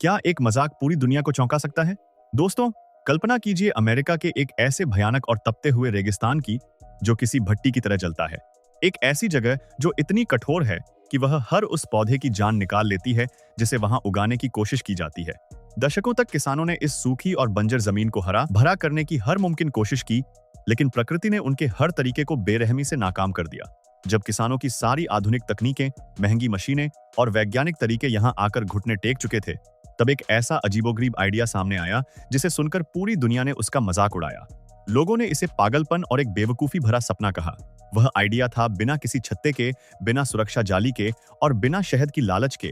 क्या एक मजाक पूरी दुनिया को चौंका सकता है? दोस्तों, कल्पना कीजिए अमेरिका के एक ऐसे भयानक और तपते हुए रेगिस्तान की जो किसी भट्टी की तरह जलता है। एक ऐसी जगह जो इतनी कठोर है कि वह हर उस पौधे की जान निकाल लेती है जिसे वहां उगाने की कोशिश की जाती है। दशकों तक किसानों ने इस सूखी और बंजर जमीन को हरा भरा करने की हर मुमकिन कोशिश की, लेकिन प्रकृति ने उनके हर तरीके को बेरहमी से नाकाम कर दिया। जब किसानों की सारी आधुनिक तकनीकें, महंगी मशीनें और वैज्ञानिक तरीके यहां आकर घुटने टेक चुके थे, तब एक ऐसा अजीबोगरीब आइडिया सामने आया जिसे सुनकर पूरी दुनिया ने उसका मजाक उड़ाया। लोगों ने इसे पागलपन और एक बेवकूफी भरा सपना कहा। वह आइडिया था बिना किसी छत्ते के, बिना सुरक्षा जाली के और बिना शहद की लालच के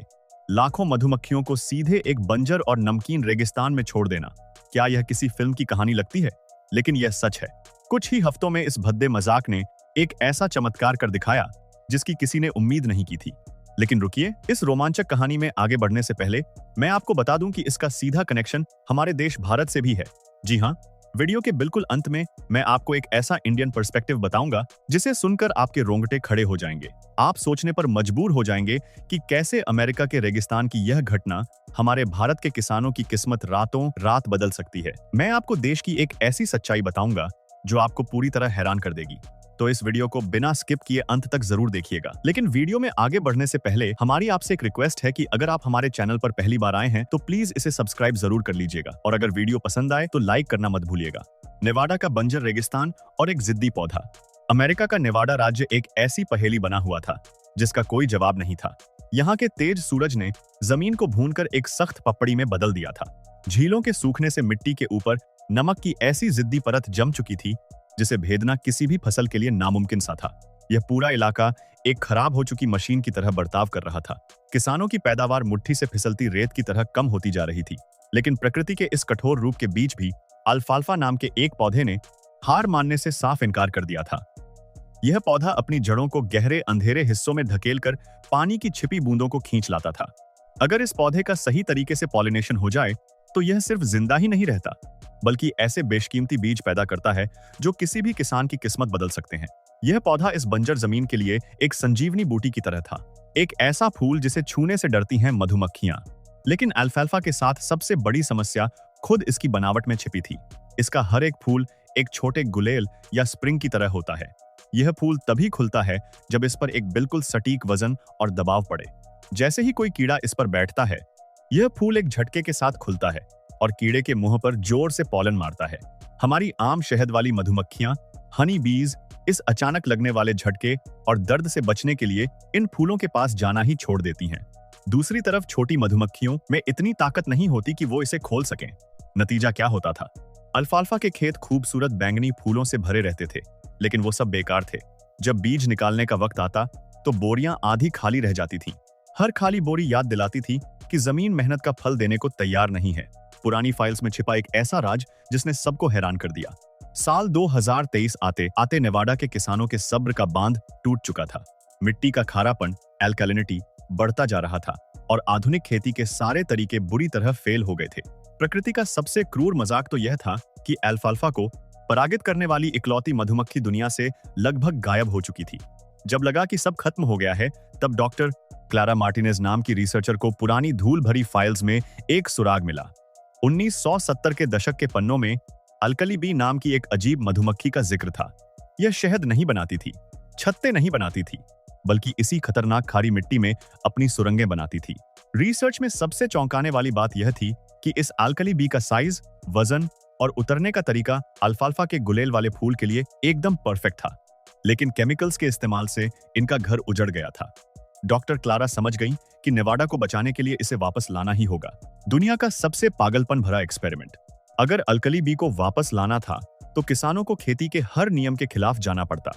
लाखों मधुमक्खियों को सीधे एक बंजर और नमकीन रेगिस्तान में छोड़ देना। क्या यह किसी फिल्म की कहानी लगती है? लेकिन यह सच है। कुछ ही हफ्तों में इस भद्दे मजाक ने एक ऐसा चमत्कार कर दिखाया जिसकी किसी ने उम्मीद नहीं की थी। लेकिन रुकिए, इस रोमांचक कहानी में आगे बढ़ने से पहले मैं आपको बता दूं कि इसका सीधा कनेक्शन हमारे देश भारत से भी है। जी हाँ, वीडियो के बिल्कुल अंत में मैं आपको एक ऐसा इंडियन पर्सपेक्टिव बताऊंगा जिसे सुनकर आपके रोंगटे खड़े हो जाएंगे। आप सोचने पर मजबूर हो जाएंगे कि कैसे अमेरिका के रेगिस्तान की यह घटना हमारे भारत के किसानों की किस्मत रातों रात बदल सकती है। मैं आपको देश की एक ऐसी सच्चाई बताऊंगा जो आपको पूरी तरह हैरान कर देगी। तो इस वीडियो को बिना स्किप किए अंत तक जरूर देखिएगा। लेकिन वीडियो में आगे बढ़ने से पहले हमारी आपसे एक रिक्वेस्ट है कि अगर आप हमारे चैनल पर पहली बार आए हैं तो प्लीज इसे सब्सक्राइब जरूर कर लीजिएगा, और अगर वीडियो पसंद आए तो लाइक करना मत भूलिएगा। नेवाडा का बंजर रेगिस्तान और एक जिद्दी पौधा। अमेरिका का नेवाडा राज्य एक ऐसी पहेली बना हुआ था जिसका कोई जवाब नहीं था। यहाँ के तेज सूरज ने जमीन को भूनकर एक सख्त पपड़ी में बदल दिया था। झीलों के सूखने से मिट्टी के ऊपर नमक की ऐसी जिद्दी परत जम चुकी थी जिसे भेदना किसी भी फसल के लिए नामुमकिन सा था। यह पूरा इलाका एक खराब हो चुकी मशीन की तरह बर्ताव कर रहा था। किसानों की पैदावार मुट्ठी से फिसलती रेत की तरह कम होती जा रही थी। लेकिन प्रकृति के इस कठोर रूप के बीच भी अल्फाल्फा नाम के एक पौधे ने हार मानने से साफ इनकार कर दिया था। यह पौधा अपनी जड़ों को गहरे अंधेरे हिस्सों में धकेलकर पानी की छिपी बूंदों को खींच लाता था। अगर इस पौधे का सही तरीके से पॉलिनेशन हो जाए तो यह सिर्फ जिंदा ही नहीं रहता, बल्कि ऐसे बेशकीमती बीज पैदा करता है जो किसी भी किसान की किस्मत बदल सकते हैं। यह पौधा इस बंजर जमीन के लिए एक संजीवनी बूटी की तरह था, एक ऐसा फूल जिसे छूने से डरती हैं मधुमक्खियां। लेकिन अल्फाल्फा के साथ सबसे बड़ी समस्या खुद इसकी बनावट में छिपी थी। इसका हर एक फूल एक छोटे गुलेल या स्प्रिंग की तरह होता है। यह फूल तभी खुलता है जब इस पर एक बिल्कुल सटीक वजन और दबाव पड़े। जैसे ही कोई कीड़ा इस पर बैठता है, यह फूल एक झटके के साथ खुलता है और कीड़े के मुंह पर जोर से पॉलन मारता है। हमारी आम शहद वाली मधुमक्खियां, हनी बीज, इस अचानक लगने वाले झटके और दर्द से बचने के लिए इन फूलों के पास जाना ही छोड़ देती हैं। दूसरी तरफ छोटी मधुमक्खियों में इतनी ताकत नहीं होती कि वो इसे खोल सकें। नतीजा क्या होता था? अल्फाल्फा के खेत खूबसूरत बैंगनी फूलों से भरे रहते थे, लेकिन वो सब बेकार थे। जब बीज निकालने का वक्त आता तो बोरियां आधी खाली रह जाती थीं। हर खाली बोरी याद दिलाती थी कि जमीन मेहनत का फल देने को तैयार नहीं है। पुरानी फाइल्स में छिपा एक ऐसा राज जिसने सबको हैरान कर दिया। साल 2023 आते आते नेवाडा के किसानों के सब्र का बांध टूट चुका था। मिट्टी का खारापन, एल्कलिनिटी बढ़ता जा रहा था और आधुनिक खेती के सारे तरीके बुरी तरह फेल हो गए थे। प्रकृति का सबसे क्रूर मजाक तो यह था कि अल्फाल्फा को परागित करने वाली इकलौती मधुमक्खी दुनिया से लगभग गायब हो चुकी थी। जब लगा कि सब खत्म हो गया है, तब डॉक्टर क्लारा मार्टिनेज नाम की रिसर्चर को पुरानी धूल भरी फाइल्स में एक सुराग मिला। 1970 के दशक के पन्नों में अल्कली बी नाम की एक अजीब मधुमक्खी का जिक्र था। यह शहद नहीं बनाती थी, छत्ते नहीं बनाती थी, बल्कि इसी खतरनाक खारी मिट्टी में अपनी सुरंगें बनाती थी। रिसर्च में सबसे चौंकाने वाली बात यह थी कि इस अल्कली बी का साइज, वजन और उतरने का तरीका अल्फाल्फा के गुलेल वाले फूल के लिए एकदम परफेक्ट था। लेकिन केमिकल्स के इस्तेमाल से इनका घर उजड़ गया था। डॉक्टर क्लारा समझ गई कि नेवाडा को बचाने के लिए इसे वापस लाना ही होगा। दुनिया का सबसे पागलपन भरा एक्सपेरिमेंट। अगर अल्कली बी को वापस लाना था तो किसानों को खेती के हर नियम के खिलाफ जाना पड़ता।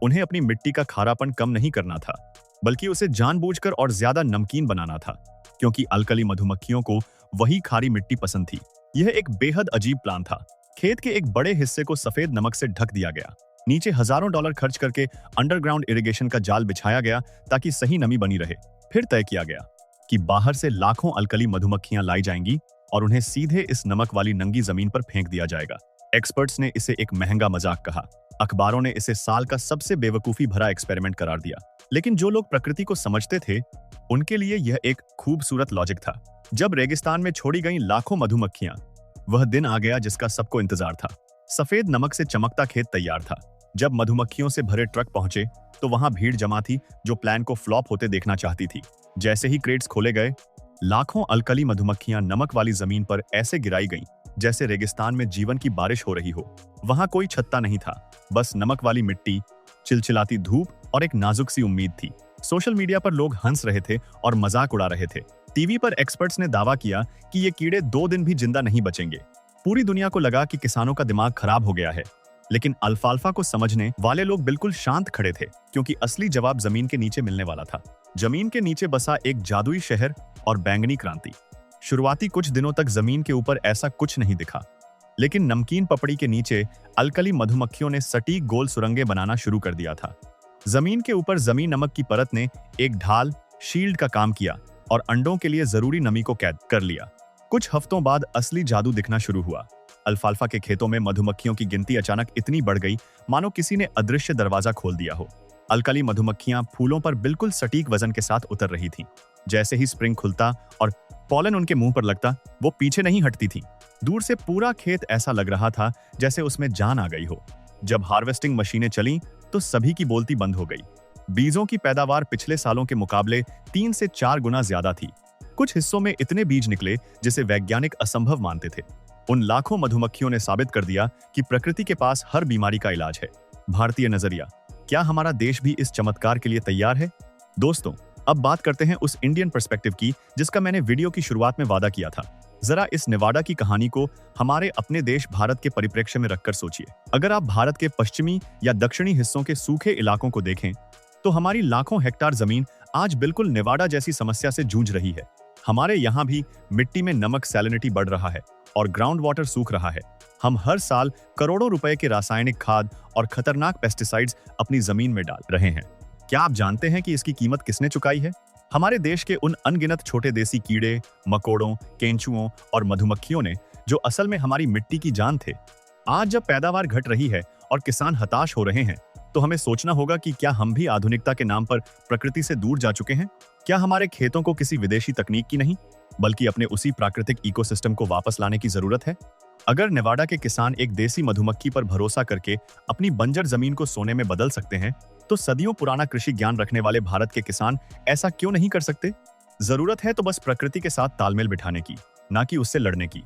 उन्हें अपनी मिट्टी का खारापन कम नहीं करना था, बल्कि उसे जानबूझकर और ज्यादा नमकीन बनाना था, क्योंकि अल्कली मधुमक्खियों को वही खारी मिट्टी पसंद थी। यह एक बेहद अजीब प्लान था। खेत के एक बड़े हिस्से को सफेद नमक से ढक दिया गया। नीचे हजारों डॉलर खर्च करके अंडरग्राउंड इरिगेशन का जाल बिछाया गया ताकि सही नमी बनी रहे। फिर तय किया गया कि बाहर से लाखों अल्कली मधुमक्खियां लाई जाएंगी और उन्हें सीधे इस नमक वाली नंगी जमीन पर फेंक दिया जाएगा। एक्सपर्ट्स ने इसे एक महंगा मजाक कहा। अखबारों ने इसे साल का सबसे बेवकूफी भरा एक्सपेरिमेंट करार दिया। लेकिन जो लोग प्रकृति को समझते थे उनके लिए यह एक खूबसूरत लॉजिक था। जब रेगिस्तान में छोड़ी गई लाखों मधुमक्खियां, वह दिन आ गया जिसका सबको इंतजार था। सफेद नमक से चमकता खेत तैयार था। जब मधुमक्खियों से भरे ट्रक पहुंचे तो वहां भीड़ जमा थी जो प्लान को फ्लॉप होते देखना चाहती थी। जैसे ही क्रेट्स खोले गए, लाखों अलकली मधुमक्खियां नमक वाली जमीन पर ऐसे गिराई गईं जैसे रेगिस्तान में जीवन की बारिश हो रही हो। वहां कोई छत्ता नहीं था, बस नमक वाली मिट्टी, चिलचिलाती धूप और एक नाजुक सी उम्मीद थी। सोशल मीडिया पर लोग हंस रहे थे और मजाक उड़ा रहे थे। टीवी पर एक्सपर्ट्स ने दावा किया कि ये कीड़े 2 दिन भी जिंदा नहीं बचेंगे। पूरी दुनिया को लगा कि किसानों का दिमाग खराब हो गया है। लेकिन अल्फाल्फा को समझने वाले लोग बिल्कुल शांत खड़े थे, क्योंकि असली जवाब जमीन के नीचे मिलने वाला था। जमीन के नीचे बसा एक जादुई शहर और बैंगनी क्रांति। शुरुआती कुछ दिनों तक जमीन के ऊपर ऐसा कुछ नहीं दिखा, लेकिन नमकीन पपड़ी के नीचे अलकली मधुमक्खियों ने सटीक गोल सुरंगें बनाना शुरू कर दिया था। जमीन के ऊपर जमी नमक की परत ने एक ढाल, शील्ड का काम किया और अंडों के लिए जरूरी नमी को कैद कर लिया। कुछ हफ्तों बाद असली जादू दिखना शुरू हुआ। अल्फाल्फा के खेतों में मधुमक्खियों की गिनती अचानक इतनी बढ़ गई मानो किसी ने अदृश्य दरवाजा खोल दिया हो। अलकली मधुमक्खियां फूलों पर बिल्कुल सटीक वजन के साथ उतर रही थीं। जैसे ही स्प्रिंग खुलता और पॉलन उनके मुंह पर लगता, वो पीछे नहीं हटती थीं। दूर से पूरा खेत ऐसा लग रहा था जैसे उसमें जान आ गई हो। जब हार्वेस्टिंग मशीनें चलीं तो सभी की बोलती बंद हो गई। बीजों की पैदावार पिछले सालों के मुकाबले 3 से 4 गुना ज्यादा थी। कुछ हिस्सों में इतने बीज निकले जिसे वैज्ञानिक असंभव मानते थे। उन लाखों मधुमक्खियों ने साबित कर दिया कि प्रकृति के पास हर बीमारी का इलाज है। भारतीय नजरिया, क्या हमारा देश भी इस चमत्कार के लिए तैयार है? दोस्तों, अब बात करते हैं उस इंडियन पर्सपेक्टिव की जिसका मैंने वीडियो की शुरुआत में वादा किया था। जरा इस नेवाडा की कहानी को हमारे अपने देश भारत के परिप्रेक्ष्य में रखकर सोचिए। अगर आप भारत के पश्चिमी या दक्षिणी हिस्सों के सूखे इलाकों को देखें तो हमारी लाखों हेक्टार जमीन आज बिल्कुल नेवाडा जैसी समस्या से जूझ रही है। हमारे यहाँ भी मिट्टी में नमक सैलिनिटी बढ़ रहा है और ग्राउंड वाटर सूख रहा है। हम हर साल करोड़ों रुपए के रासायनिक खाद और खतरनाक पेस्टिसाइड्स अपनी जमीन में डाल रहे हैं। क्या आप जानते हैं कि इसकी कीमत किसने चुकाई है? हमारे देश के उन अनगिनत छोटे देसी कीड़े, मकोड़ों, केंचुओं और मधुमक्खियों ने, जो असल में हमारी मिट्टी की जान थे। आज जब पैदावार घट रही है और किसान हताश हो रहे हैं, तो हमें सोचना होगा कि क्या हम भी आधुनिकता के नाम पर प्रकृति से दूर जा चुके हैं? क्या हमारे खेतों को किसी विदेशी तकनीक की नहीं, बल्कि अपने उसी प्राकृतिक इकोसिस्टम को वापस लाने की जरूरत है? अगर नेवाडा के किसान एक देसी मधुमक्खी पर भरोसा करके अपनी बंजर जमीन को सोने में बदल सकते हैं, तो सदियों पुराना कृषि ज्ञान रखने वाले भारत के किसान ऐसा क्यों नहीं कर सकते? जरूरत है तो बस प्रकृति के साथ तालमेल बिठाने की, ना कि उससे लड़ने की।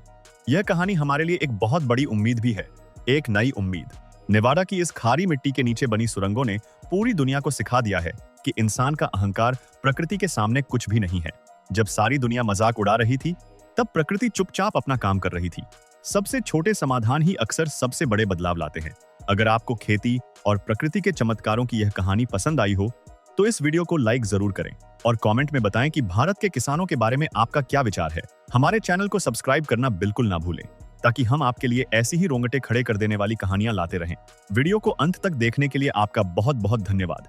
यह कहानी हमारे लिए एक बहुत बड़ी उम्मीद भी है, एक नई उम्मीद। नेवाडा की इस खारी मिट्टी के नीचे बनी सुरंगों ने पूरी दुनिया को सिखा दिया है कि इंसान का अहंकार प्रकृति के सामने कुछ भी नहीं है। जब सारी दुनिया मजाक उड़ा रही थी, तब प्रकृति चुपचाप अपना काम कर रही थी। सबसे छोटे समाधान ही अक्सर सबसे बड़े बदलाव लाते हैं। अगर आपको खेती और प्रकृति के चमत्कारों की यह कहानी पसंद आई हो, तो इस वीडियो को लाइक जरूर करें और कमेंट में बताएं कि भारत के किसानों के बारे में आपका क्या विचार है। हमारे चैनल को सब्सक्राइब करना बिल्कुल ना भूलें, ताकि हम आपके लिए ऐसी ही रोंगटे खड़े कर देने वाली कहानियां लाते रहें। वीडियो को अंत तक देखने के लिए आपका बहुत बहुत धन्यवाद।